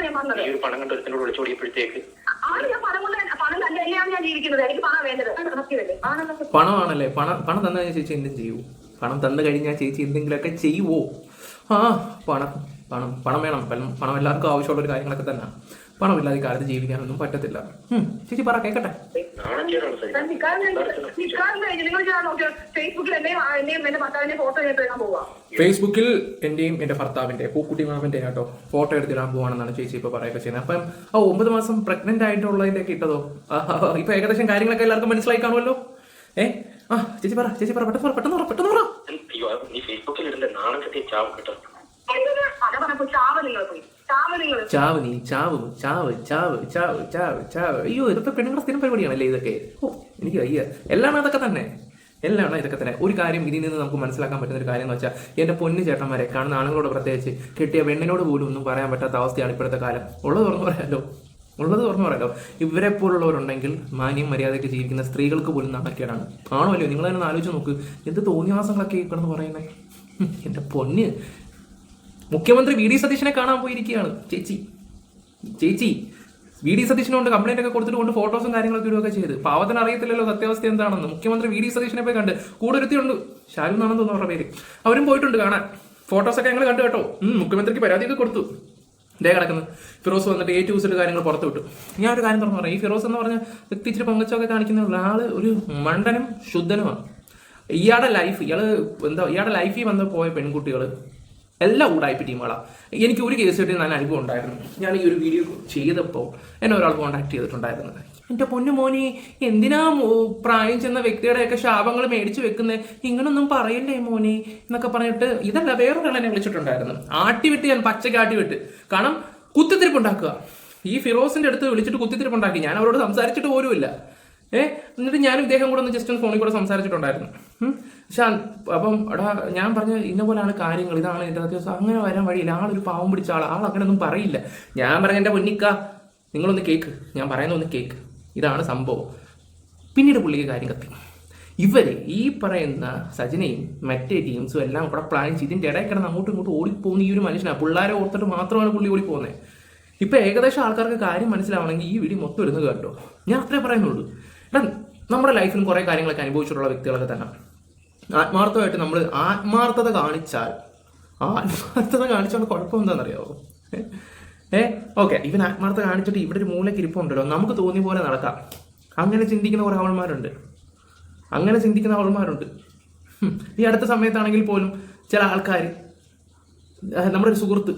ഞാൻ പറഞ്ഞത്. ഈ ഒരു പണം കണ്ട് ഒരുത്തിനോട് വിളിച്ചോടിയപ്പോഴത്തേക്ക് ആണ് ഞാൻ പണം തന്നെയാണ് ഞാൻ ജീവിക്കുന്നത്. എനിക്ക് പണം വേണ്ടത്. പണമാണല്ലേ? പണം തന്നു കഴിഞ്ഞാൽ ചേച്ചി എന്തും ചെയ്യൂ? പണം തന്നു കഴിഞ്ഞാൽ ചേച്ചി എന്തെങ്കിലുമൊക്കെ ചെയ്യുവോ? പണം വേണം. പണം എല്ലാവർക്കും ആവശ്യമുള്ളൊരു കാര്യങ്ങളൊക്കെ തന്നെ. പണമില്ലാതെ കാലത്ത് ജീവിക്കാനൊന്നും പറ്റത്തില്ല. ചേച്ചി പറ, കേക്കട്ടെ. ഫേസ്ബുക്കിൽ എന്റെയും എന്റെ ഭർത്താവിന്റെ പൂക്കുട്ടി മാമന്റെ കേട്ടോ ഫോട്ടോ എടുത്തിടാൻ പോവാണെന്നാണ് ചേച്ചി ഇപ്പൊ പറയുക ചെയ്യുന്നത്. അപ്പം 9 മാസം പ്രഗ്നന്റ് ആയിട്ടുള്ളതിന്റെ ഒക്കെ ഇട്ടതോ? ഇപ്പൊ ഏകദേശം കാര്യങ്ങളൊക്കെ എല്ലാവർക്കും മനസ്സിലായി കാണുമല്ലോ. ചേച്ചി പറ പെട്ടെന്ന് പറ. അയ്യോ, ഇതൊക്കെ പെണ്ണുങ്ങളുടെ സ്ഥിരം പരിപാടിയാണല്ലേ ഇതൊക്കെ? എനിക്ക് അയ്യ എല്ലാം ഇതൊക്കെ തന്നെ. ഒരു കാര്യം ഇതിൽ നിന്ന് നമുക്ക് മനസ്സിലാക്കാൻ പറ്റുന്ന ഒരു കാര്യം എന്ന് വെച്ചാൽ, എന്റെ പൊന്നു ചേട്ടന്മാരെ, കാണുന്ന ആണുങ്ങളോട് പ്രത്യേകിച്ച്, കെട്ടിയ പെണ്ണിനോട് പോലും ഒന്നും പറയാൻ പറ്റാത്ത അവസ്ഥയാണ് ഇപ്പോഴത്തെ കാലം. ഉള്ളത് തുറന്നു പറയാലോ. ഇവരെ പോലുള്ളവരുണ്ടെങ്കിൽ മാന്യം മര്യാദയ്ക്ക് ജീവിക്കുന്ന സ്ത്രീകൾക്ക് പോലും നാണക്കേടാണ്. ആണോ അല്ലയോ? നിങ്ങൾ തന്നെ ആലോചിച്ച് നോക്ക്. എന്ത് തോന്നിയാസങ്ങളൊക്കെ കിടന്ന് പറയുന്നത്. എന്റെ പൊന്ന് മുഖ്യമന്ത്രി വി ഡി സതീശനെ കാണാൻ പോയിരിക്കുകയാണ് ചേച്ചി. വി ഡി സതീശനോണ്ട് കംപ്ലൈന്റ് ഒക്കെ കൊടുത്തിട്ട് ഫോട്ടോസും കാര്യങ്ങളൊക്കെ ഇടുകയൊക്കെ ചെയ്ത്. പാവത്തിന് അറിയത്തില്ലല്ലോ സത്യാവസ്ഥ എന്താണെന്ന്. മുഖ്യമന്ത്രി വി ഡി സതീശനെ പോയി കണ്ട്. കൂടെ ഒരുത്തിയുണ്ട്, ഷാരു എന്നാണെന്ന് തോന്നുന്നു അവരുടെ പേര്. അവരും പോയിട്ടുണ്ട് കാണാൻ. ഫോട്ടോസൊക്കെ ഞങ്ങൾ കണ്ടു കേട്ടോ. മുഖ്യമന്ത്രിക്ക് പരാതിയൊക്കെ കൊടുത്തു. ഡേ കിടക്കുന്നു. ഫിറോസ് വന്നിട്ട് A to Z കാര്യങ്ങൾ പുറത്തു വിട്ടു. ഞാൻ ഒരു കാര്യം തുറന്നു പറയാം. ഈ ഫിറോസ് എന്ന് പറഞ്ഞ വ്യക്തി ഇച്ചിരി പൊങ്ങച്ചൊക്കെ കാണിക്കുന്ന ആള് ഒരു മണ്ടനും ശുദ്ധനുമാണ്. ഇയാളുടെ ലൈഫിൽ വന്ന് പോയ പെൺകുട്ടികൾ എല്ലാം ഉടായ്പ ടീമുകളാണ്. എനിക്ക് ഒരു കേസ് കിട്ടിയ നല്ല അനുഭവം ഉണ്ടായിരുന്നു. ഞാൻ ഈ ഒരു വീഡിയോ ചെയ്തപ്പോൾ എന്നെ ഒരാൾ കോൺടാക്ട് ചെയ്തിട്ടുണ്ടായിരുന്നത്. എൻ്റെ പൊന്നു മോനി, എന്തിനാ പ്രായം ചെന്ന വ്യക്തിയുടെയൊക്കെ ശാപങ്ങൾ മേടിച്ചു വെക്കുന്നത്? ഇങ്ങനൊന്നും പറയല്ലേ മോനി എന്നൊക്കെ പറഞ്ഞിട്ട്, ഇതല്ല വേറൊരാൾ എന്നെ വിളിച്ചിട്ടുണ്ടായിരുന്നു. ആട്ടിവിട്ട് ഞാൻ പച്ചയ്ക്ക് ആട്ടിവിട്ട്. കാരണം കുത്തിത്തിരിപ്പുണ്ടാക്കുക. ഈ ഫിറോസിന്റെ അടുത്ത് വിളിച്ചിട്ട് കുത്തിത്തിരിപ്പുണ്ടാക്കി. ഞാൻ അവരോട് സംസാരിച്ചിട്ട് പോലുമില്ല. എന്നിട്ട് ഞാനും ഇദ്ദേഹം കൂടെ ഒന്ന് ജസ്റ്റ് ഒന്ന് ഫോണിൽ കൂടെ സംസാരിച്ചിട്ടുണ്ടായിരുന്നു. പക്ഷെ അപ്പം ഞാൻ പറഞ്ഞ ഇന്ന പോലെയാണ് കാര്യങ്ങൾ, ഇതാണ് എൻ്റെ ദിവസം. അങ്ങനെ വരാൻ വഴിയില്ല. ആളൊരു പാവം പിടിച്ച ആൾ അങ്ങനെ ഒന്നും പറയില്ല. ഞാൻ പറഞ്ഞ എൻ്റെ പൊന്നിക്ക, നിങ്ങളൊന്ന് കേക്ക്, ഞാൻ പറയുന്ന ഒന്ന് കേക്ക്, ഇതാണ് സംഭവം. പിന്നീട് പുള്ളിക്ക് കാര്യം കത്തി. ഇവര് ഈ പറയുന്ന സജനയും മറ്റേ ടീംസും എല്ലാം കൂടെ പ്ലാൻ ചെയ്ത് ഇതിൻ്റെ ഇടയിൽ കിടന്ന് അങ്ങോട്ടും ഇങ്ങോട്ടും ഓടിപ്പോകുന്ന ഈ ഒരു മനുഷ്യനാണ്. പിള്ളേരെ ഓർത്തിട്ട് മാത്രമാണ് പുള്ളി ഓടിപ്പോകുന്നത്. ഇപ്പൊ ഏകദേശം ആൾക്കാർക്ക് കാര്യം മനസ്സിലാവണമെങ്കിൽ ഈ വീഡിയോ മൊത്തം ഇരുന്ന് കേട്ടോ. ഞാൻ അത്രേ പറയുന്നുള്ളൂ. നമ്മുടെ ലൈഫിലും കുറെ കാര്യങ്ങളൊക്കെ അനുഭവിച്ചിട്ടുള്ള വ്യക്തികളൊക്കെ തന്നെ ആത്മാർത്ഥമായിട്ട് നമ്മൾ ആത്മാർത്ഥത കാണിച്ചുകൊണ്ട് കുഴപ്പം എന്താണെന്നറിയാവോ? ഓക്കെ, ഇവൻ ആത്മാർത്ഥത കാണിച്ചിട്ട് ഇവിടെ ഒരു മൂലയ്ക്ക് ഇരിപ്പുണ്ടല്ലോ, നമുക്ക് തോന്നിയ പോലെ നടക്കാം. അങ്ങനെ ചിന്തിക്കുന്ന കുറെ അവൾമാരുണ്ട്. ഈ അടുത്ത സമയത്താണെങ്കിൽ പോലും ചില ആൾക്കാർ, നമ്മുടെ ഒരു സുഹൃത്ത്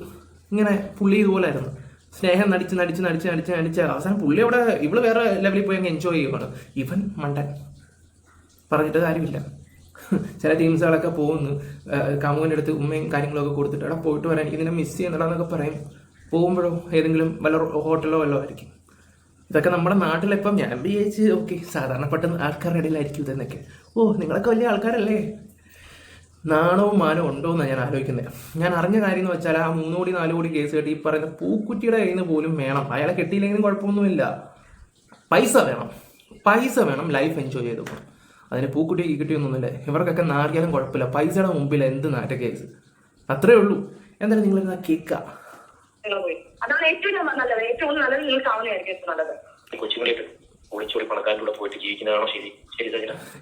ഇങ്ങനെ പുള്ളി ഇതുപോലായിരുന്നു. സ്നേഹം നടിച്ച് അവസാനം പുള്ളി അവിടെ, ഇവള് വേറെ ലെവലിൽ പോയി അങ്ങ് എൻജോയ് ചെയ്യുവാണ്. ഇവൻ മണ്ടൻ, പറഞ്ഞിട്ട് കാര്യമില്ല. ചില ടീംസുകളൊക്കെ പോകുന്നു, കാമുവിൻ്റെ അടുത്ത് ഉമ്മയും കാര്യങ്ങളൊക്കെ കൊടുത്തിട്ട് അവിടെ പോയിട്ട് വരാൻ എനിക്ക് ഇതിനെ മിസ് ചെയ്യുന്നുണ്ടെന്നൊക്കെ പറയും. പോകുമ്പോഴോ ഏതെങ്കിലും വല്ല ഹോട്ടലോ വല്ലോ ആയിരിക്കും. ഇതൊക്കെ നമ്മുടെ നാട്ടിലിപ്പം ഞാൻ വിചാരിച്ച് ഓക്കെ സാധാരണപ്പെട്ട ആൾക്കാരുടെ ഇടയിലായിരിക്കും ഇതെന്നൊക്കെ. നിങ്ങളൊക്കെ വലിയ ആൾക്കാരല്ലേ, നാണവും മാനവും ഉണ്ടോ എന്നാണ് ഞാൻ ആലോചിക്കുന്നത്. ഞാൻ അറിഞ്ഞ കാര്യം എന്ന് വെച്ചാൽ, ആ 3 കോടി 4 കോടി കേസ് കെട്ടി ഈ പറയുന്ന പൂക്കുറ്റിയുടെ കയ്യിൽ നിന്ന് പോലും വേണം. അയാളെ കെട്ടിയില്ലെങ്കിലും കുഴപ്പമൊന്നുമില്ല. പൈസ വേണം ലൈഫ് എൻജോയ് ചെയ്തു പോകണം. അതിന് പൂക്കുട്ടി കിട്ടിയൊന്നുമില്ല. ഇവർക്കൊക്കെ നാറിയാലും കുഴപ്പമില്ല. പൈസയുടെ മുമ്പിൽ എന്ത് നാറ്റ കേസ്, അത്രേ ഉള്ളൂ. എന്തായാലും നിങ്ങൾ കേൾക്കുക. അതാണ് ഏറ്റവും നല്ലത്. ഏറ്റവും നല്ലത് നിങ്ങൾക്ക് ആവുന്നതായിരിക്കും നല്ലത്.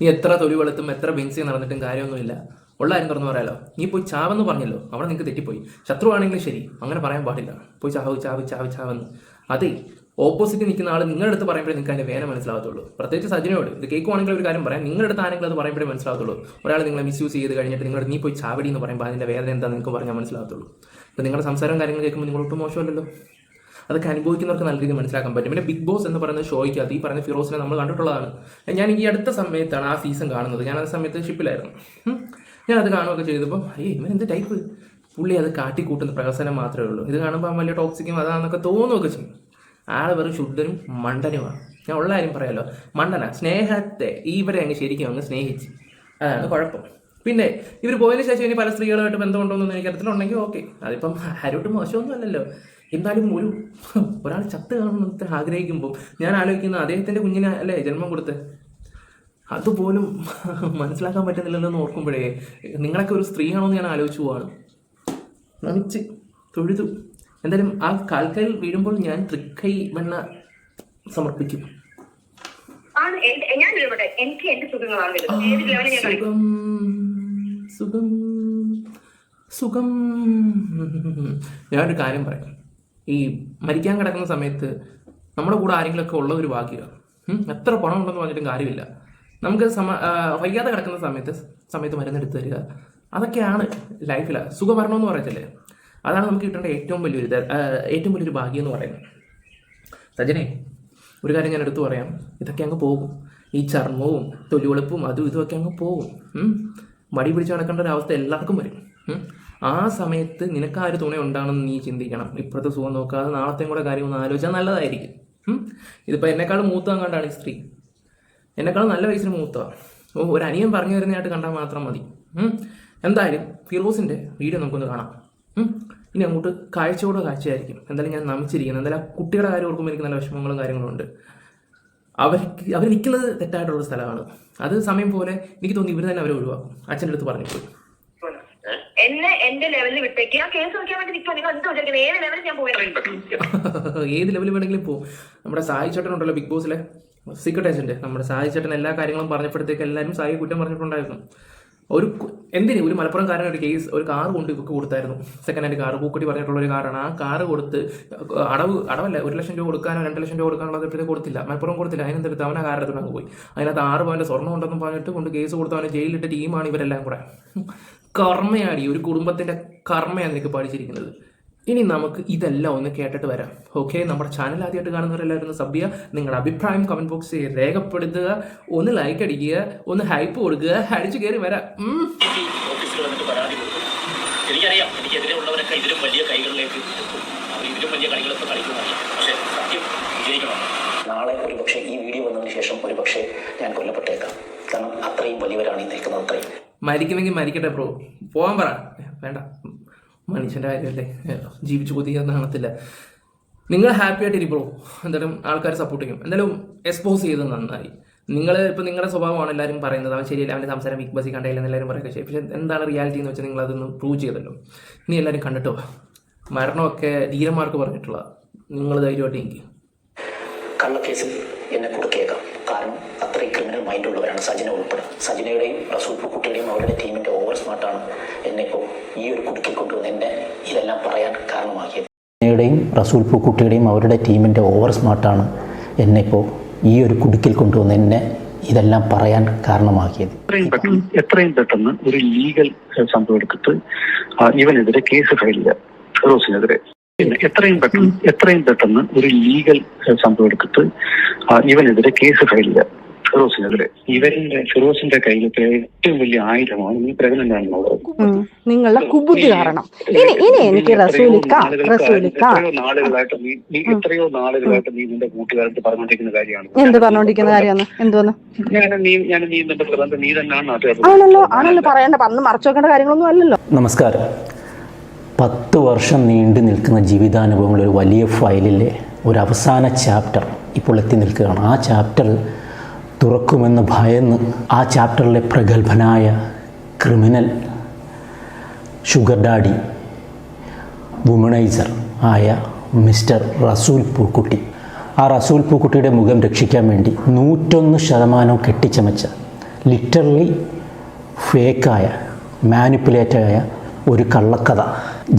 നീ എത്ര തൊലി വെളുത്തും എത്ര ബെൻസി നടന്നിട്ടും കാര്യമൊന്നുമില്ല. ഉള്ള കാര്യം തുറന്നു പറയാലോ. നീ പോയി ചാവെന്ന് പറഞ്ഞല്ലോ, അവിടെ നിങ്ങൾക്ക് തെറ്റിപ്പോയി. ശത്രു ആണെങ്കിലും ശരി, അങ്ങനെ പറയാൻ പാടില്ല. പോയി ചാവെന്ന്. അതെ, ഓപ്പോസിറ്റ് നിൽക്കുന്ന ആൾ നിങ്ങളുടെ അടുത്ത് പറയുമ്പോഴേ നിങ്ങൾക്ക് അതിന്റെ വേദന മനസ്സിലാകത്തുള്ളൂ. പ്രത്യേകിച്ച് സജിനോട് ഇത് കേൾക്കുവാണെങ്കിൽ ഒരു കാര്യം പറയാം, നിങ്ങളുടെ അടുത്ത് ആരെങ്കിലും അത് പറയുമ്പോഴേ മനസ്സിലാകത്തുള്ളൂ. ഒരാൾ നിങ്ങളെ മിസ്യൂസ് ചെയ്ത് കഴിഞ്ഞിട്ട് നിങ്ങളുടെ നീ പോയി ചാവടി എന്ന് പറയുമ്പോൾ അതിന്റെ വേദന എന്താ നിങ്ങൾക്ക് പറഞ്ഞാൽ മനസ്സിലാകത്തുള്ളൂ. ഇപ്പം നിങ്ങളുടെ സംസാരം കാര്യങ്ങൾ കേൾക്കുമ്പോൾ നിങ്ങൾ ഒട്ടും മോശമല്ലല്ലോ. അതൊക്കെ അനുഭവിക്കുന്നവർക്ക് നല്ല രീതിയിൽ മനസ്സിലാക്കാൻ പറ്റും. പിന്നെ ബിഗ് ബോസ് എന്ന് പറയുന്ന ഷോയ്ക്കകത്ത് ഈ പറയുന്ന ഫിറോസിനെ നമ്മൾ കണ്ടിട്ടുള്ളതാണ്. ഞാൻ ഈ അടുത്ത സമയത്താണ് ആ സീസൺ കാണുന്നത്. ഞാൻ ആ സമയത്ത് ഷിപ്പിലായിരുന്നു. ഞാനത് കാണുകയൊക്കെ ചെയ്തപ്പോൾ ഇവൻ എന്ത് ടൈപ്പ്, പുള്ളി അത് കാട്ടിക്കൂട്ടുന്ന പ്രഹസനം മാത്രമേ ഉള്ളൂ. ഇത് കാണുമ്പോൾ വലിയ ടോക്സിക്കും അതാണെന്നൊക്കെ തോന്നുകയൊക്കെ ചെയ്യും. ആളെ വെറും ശുദ്ധനും മണ്ടനുമാണ്. ഞാൻ ഉള്ള കാര്യം പറയാലോ, മണ്ടനാ. സ്നേഹത്തെ ഇവരെ അങ്ങ് ശരിക്കും അങ്ങ് സ്നേഹിച്ച്, അതാണ് കുഴപ്പം. പിന്നെ ഇവർ പോയതിനു ശേഷം ഇനി പല സ്ത്രീകളുമായിട്ട് ബന്ധമുണ്ടോയെന്ന് എനിക്കറിയത്തിലുണ്ടെങ്കിൽ ഓക്കെ, അതിപ്പം ആരോട്ടും മോശമൊന്നും അല്ലല്ലോ. എന്നാലും ഒരാൾ ചത്ത് കാണുന്നത് ആഗ്രഹിക്കുമ്പോൾ ഞാൻ ആലോചിക്കുന്ന അദ്ദേഹത്തിന്റെ കുഞ്ഞിനെ അല്ലേ ജന്മം കൊടുത്ത്, അതുപോലും മനസ്സിലാക്കാൻ പറ്റുന്നില്ലല്ലോ എന്ന് ഓർക്കുമ്പോഴേ നിങ്ങളൊക്കെ ഒരു സ്ത്രീയാണോ എന്ന് ഞാൻ ആലോചിച്ചു പോവാണ്. നമിച്ച് തൊഴുതു എന്തായാലും ആ കാൽക്കൽ വീഴുമ്പോൾ ഞാൻ തൃക്കൈ വെണ്ണ സമർപ്പിക്കും. ഞാൻ ഇവിടെ എനിക്ക് എന്റെ സുഖങ്ങളാണ് വരുന്നത്. ഏത് ലെവലിൽ ഞാൻ കളിക്കും. സുഖം സുഖം. ഞാനൊരു കാര്യം പറയാം. ഈ മരിക്കാൻ കിടക്കുന്ന സമയത്ത് നമ്മുടെ കൂടെ ആരെങ്കിലുമൊക്കെ ഉള്ള ഒരു ഭാഗ്യമാണ്. എത്ര പണം ഉണ്ടെന്ന് പറഞ്ഞിട്ടും കാര്യമില്ല. നമുക്ക് വയ്യാതെ കിടക്കുന്ന സമയത്ത് മരുന്നെടുത്ത് തരിക, അതൊക്കെയാണ് ലൈഫിൽ സുഖം വരണമെന്ന് പറയത്തില്ലേ. അതാണ് നമുക്ക് കിട്ടേണ്ട ഏറ്റവും വലിയൊരു ഭാഗ്യം എന്ന് പറയുന്നത്. സജനെ, ഒരു കാര്യം ഞാൻ എടുത്തു പറയാം, ഇതൊക്കെ അങ്ങ് പോകും. ഈ ചർമ്മവും തൊലിവെളുപ്പും അതും ഇതുമൊക്കെ അങ്ങ് പോകും. മടി പിടിച്ച് നടക്കേണ്ട ഒരു അവസ്ഥ എല്ലാവർക്കും വരും. ആ സമയത്ത് നിനക്ക് ആ ഒരു തുണ ഉണ്ടാണെന്ന് നീ ചിന്തിക്കണം. ഇപ്പോഴത്തെ സുഖം നോക്കാതെ നാളത്തെയും കൂടെ കാര്യം ഒന്ന് ആലോചിച്ചാൽ നല്ലതായിരിക്കും. ഇതിപ്പോൾ എന്നെക്കാളും മൂത്തം കണ്ടാണ് ഈ സ്ത്രീ, എന്നെക്കാളും നല്ല വയസ്സിന് മൂത്തമാണ്. ഒരു അനിയൻ പറഞ്ഞു വരുന്നതായിട്ട് കണ്ടാൽ മാത്രം മതി. എന്തായാലും ഫിറോസിൻ്റെ വീഡിയോ നമുക്കൊന്ന് കാണാം. ഇനി അങ്ങോട്ട് കാഴ്ചയോടെ കാഴ്ചയായിരിക്കും. എന്തായാലും ഞാൻ നമിച്ചിരിക്കുന്നത്. എന്തായാലും ആ കുട്ടിയുടെ കാര്യം ഓർക്കുമ്പോൾ എനിക്ക് നല്ല വിഷമങ്ങളും കാര്യങ്ങളും ഉണ്ട്. അവർ നിൽക്കുന്നത് തെറ്റായിട്ടുള്ള സ്ഥലമാണ്. അത് സമയം പോലെ എനിക്ക് തോന്നി ഇവർ തന്നെ അവരെ ഒഴിവാക്കും. അച്ഛൻ്റെ അടുത്ത് പറഞ്ഞിട്ട് എന്നെ എന്റെ ലെവലിൽ വിട്ടേക്ക്. ഞാൻ കേസ് നോക്കാൻ വേണ്ടി നിൽക്കുക. നിങ്ങൾ എന്താ വിചാരിക്കുന്നത്? ഏത് ലെവലിൽ ഞാൻ പോയി ഏത് ലെവലിൽ വേണമെങ്കിലും പോകും. നമ്മുടെ സായി ചേട്ടൻ ഉണ്ടല്ലോ ബിഗ് ബോസിലെ സീക്രട്ട് ഏജന്റ്, നമ്മുടെ സായി ചേട്ടൻ എല്ലാ കാര്യങ്ങളും പറഞ്ഞപ്പോഴത്തേക്ക് എല്ലാവരും സായി കുറ്റം പറഞ്ഞിട്ടുണ്ടായിരുന്നു. ഒരു മലപ്പുറംകാരൻ ഒരു കാർ കൊണ്ട് ഇവർക്ക് കൊടുത്തായിരുന്നു. സെക്കൻഡ് ഹാൻഡ് കാർ, പൂക്കുട്ടി പറഞ്ഞിട്ടുള്ള ഒരു കാറാണ്. ആ കാറ് കൊടുത്ത് അടവല്ല 1 ലക്ഷം രൂപ കൊടുക്കാനോ 2 ലക്ഷം രൂപ കൊടുക്കാനുള്ളത് ഇപ്പോഴത്തെ കൊടുത്തില്ല. മലപ്പുറം കൊടുത്തില്ല. അതിനെടുത്ത് അവനെ കാർ എടുത്തിട്ട് അങ്ങ് പോയി. അതിനകത്ത് 6 പവൻ്റെ സ്വർണ്ണം ഉണ്ടെന്ന് പറഞ്ഞിട്ട് കൊണ്ട് കേസ് കൊടുത്ത് അവനെ ജയിലിലിട്ട ടീമാണ് ഇവരെല്ലാം കൂടെ. കർമ്മയാടി, ഒരു കുടുംബത്തിന്റെ കർമ്മയാണ് എനിക്ക് പഠിച്ചിരിക്കുന്നത്. ഇനി നമുക്ക് ഇതെല്ലാം ഒന്ന് കേട്ടിട്ട് വരാം. ഓക്കെ, നമ്മുടെ ചാനൽ ആദ്യമായിട്ട് കാണുന്നവരെല്ലാവരും സബ് ചെയ്യുക. നിങ്ങളുടെ അഭിപ്രായം കമന്റ് ബോക്സിൽ രേഖപ്പെടുത്തുക. ഒന്ന് ലൈക്ക് അടിക്കുക, ഒന്ന് ഹൈപ്പ് കൊടുക്കുക. അടിച്ചു കയറി വരാം. എനിക്കറിയാം, എനിക്കെതിരെ ഉള്ളവരൊക്കെ ഇതിലും വലിയ കൈകളിലേക്ക് എത്തും. അവർ ഇതിലും വലിയ കളികളൊക്കെ കളിക്കുന്നതാണ്. പക്ഷേ സത്യം വിജയിക്കണം. നാളെ ഒരു പക്ഷേ ഈ വീഡിയോ വന്നതിന് ശേഷം ഒരു പക്ഷേ ഞാൻ കൊല്ലപ്പെട്ടേക്കാം. കാരണം അത്രയും വലിയവരാണ് ഈ നിൽക്കുന്നത്. അത്രയും മരിക്കുമെങ്കിൽ മരിക്കട്ടെ ബ്രോ, പോകാൻ പറ. വേണ്ട, മനുഷ്യൻ്റെ കാര്യമല്ലേ, ജീവിച്ചു കൊതിക്കാൻ കാണത്തില്ല. നിങ്ങൾ ഹാപ്പി ആയിട്ടിരി ബ്രോ. എന്തായാലും ആൾക്കാർ സപ്പോർട്ട് ചെയ്യും. എന്തായാലും എക്സ്പോസ് ചെയ്തത് നന്നായി. ഇപ്പം നിങ്ങളുടെ സ്വഭാവമാണ് എല്ലാവരും പറയുന്നത്. അവൻ ശരിയല്ല, അവൻ്റെ സംസാരം ബിഗ് ബോസിൽ കണ്ടില്ലെന്ന് എല്ലാവരും പറയുക ശരി. പക്ഷേ എന്താണ് റിയാലിറ്റി എന്ന് വെച്ചാൽ നിങ്ങൾ അതൊന്ന് പ്രൂവ് ചെയ്തല്ലോ. ഇനി എല്ലാവരും കണ്ടിട്ടോ. മരണമൊക്കെ ധീരന്മാർക്ക് പറഞ്ഞിട്ടുള്ള നിങ്ങൾ ധൈര്യമായിട്ട് എനിക്ക് കള്ളക്കേസിൽ എന്നെ കൊടുക്കേക്കാം. കാരണം അത്രയും ക്രിമിനൽ മൈൻഡ് ഉള്ളവരാണ് സജിന ഉൾപ്പെടെ. സജിനയുടെയും റസൂൽ പൂക്കുട്ടിയുടെയും അവരുടെ ടീമിൻ്റെ ഓവർ സ്മാർട്ടാണ് എന്നെ ഇപ്പോൾ ഈ ഒരു കുടുക്കിൽ കൊണ്ടുവന്ന് എന്നെ ഇതെല്ലാം പറയാൻ കാരണമാക്കിയത്. സജിനയുടെയും റസൂൽ പൂക്കുട്ടിയുടെയും അവരുടെ ടീമിൻ്റെ ഓവർ സ്മാർട്ടാണ് എന്നെ ഇപ്പോൾ ഈ ഒരു കുടുക്കിൽ കൊണ്ടുവന്ന് എന്നെ ഇതെല്ലാം പറയാൻ കാരണമാക്കിയത്. എത്രയും പെട്ടെന്ന് ഒരു ലീഗൽ സംഭവം എടുത്തിട്ട് ഇവനെതിരെ കേസ് ഫയൽ ചെയ്യുക. ഫിറോസിനെതിരെ എത്രയും പെട്ടെന്ന് ഒരു ലീഗൽ സംഭവം എടുത്തിട്ട് ഇവനെതിരെ കേസ് ഫയൽ ചെയ്യുക. ഫിറോസിനെതിരെ ഫിറോസിന്റെ കയ്യിലത്തെ ഏറ്റവും വലിയ ആയുധമാണ് നീ പ്രഗ്നന്റ് ആണെന്നുള്ളത്. നിങ്ങളുടെ കുബുദ്ധി കാരണം. ഇനി എനിക്ക് എത്രയോ നാളുകളായിട്ട് നീ നിന്റെ കൂട്ടുകാരത്ത് പറഞ്ഞോണ്ടിരിക്കുന്ന കാര്യമാണ്. എന്ത് പറഞ്ഞോണ്ടിരിക്കുന്ന കാര്യമാണ്? എന്തോന്ന് നീ തന്നെയാണ് ആണല്ലോ പറയണ്ട, അന്ന് മറച്ചു വെക്കേണ്ട കാര്യങ്ങളൊന്നും അല്ലല്ലോ. നമസ്കാരം. 10 വർഷം നീണ്ടു നിൽക്കുന്ന ജീവിതാനുഭവങ്ങൾ ഒരു വലിയ ഫയലിലെ ഒരു അവസാന ചാപ്റ്റർ ഇപ്പോൾ എത്തി നിൽക്കുകയാണ്. ആ ചാപ്റ്റർ തുറക്കുമെന്ന് ഭയന്ന് ആ ചാപ്റ്ററിലെ പ്രഗത്ഭനായ ക്രിമിനൽ ഷുഗർ ഡാഡി വുമണൈസർ ആയ മിസ്റ്റർ റസൂൽ പൂക്കുട്ടി, ആ റസൂൽ പൂക്കുട്ടിയുടെ മുഖം രക്ഷിക്കാൻ വേണ്ടി 101% കെട്ടിച്ചമച്ച ലിറ്ററലി ഫേക്കായ മാനിപ്പുലേറ്റഡായ ഒരു കള്ളക്കഥ